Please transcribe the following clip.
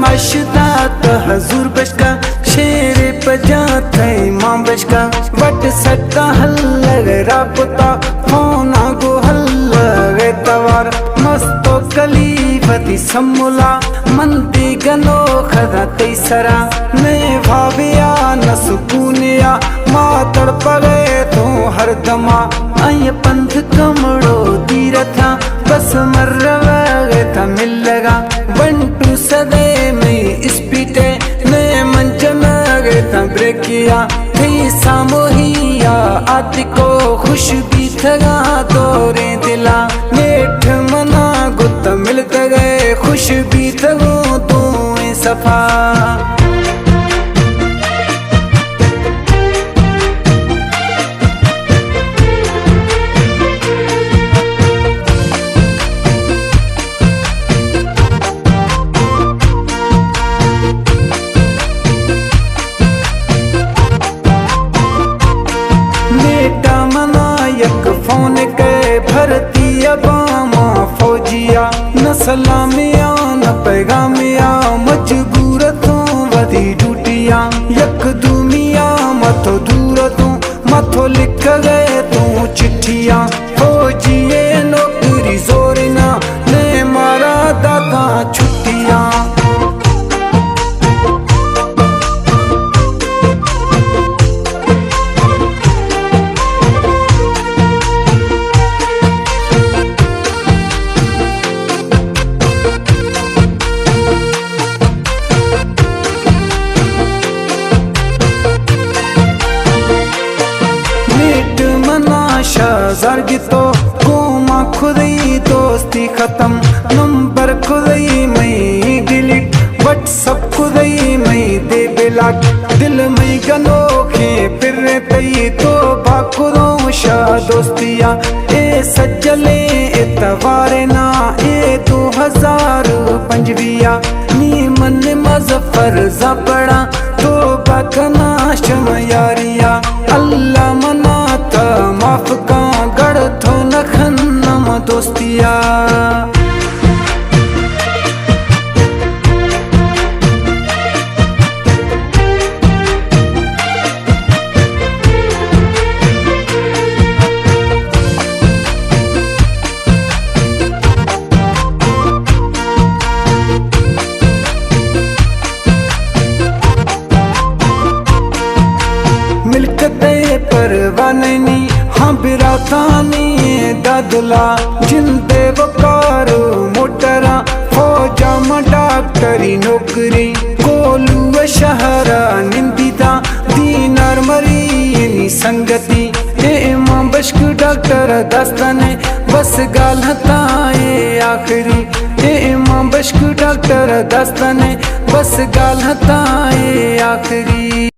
मशदा त हजूर बशका शेरे पजात मां बशका वट सट्टा हल्लर राबता फोना गो हल्लर तवार मस्तो कलीफती सम्मुला मंदी गनो खदा तैसरा ने भाविया न सुकूनिया मां तड़प गए तो हर दमा आय पंथ कमड़ो तीरथा बस मर्रवे था मिल लगा बंटू सदे में स्पीटे ने मंच में गए था ब्रेक किया थी सामोहिया आदि को खुश भी थगा तोरे दिला नेठ मना गुत मिलत गए खुश भी थगो तो सफा फोन के भरती अबामा फौजिया न सलामिया न पैगामिया मजबूर तू वधी ड्यूटिया यक दुमिया मथो दूर तू मथो लिख गए तू चिट्ठिया फौजिए नौकरी जोर ना ने मारा दादा छुट्टिया जरगी तो गोमा खुदई दोस्ती खत्म नंबर खुदई में डिलीट व्हाट्सअप खुदई में दे बिलाक दिल में गनोखे फिर तई तो बाखुदों शाह दोस्तिया ए सज्जले एतवारे ना ए 2025 नी मन मजफर जबड़ा तो बकना शम यारिया अल्लाह मना था माफ का गढ़ थो नखन्नम दोस्तिया मिलकते परवाननी हाँ बिरातानी दादुला जिंदे वकारो मोटरा फौजा में डॉक्टरी नौकरी कोलू शहरा निंदिता दीनार मरी संगति ए मां बश्क डॉक्टर दस्तने बस गाल हताए आखिरी ए मां बश्क डॉक्टर दस्तने बस गाल हताए आखिरी।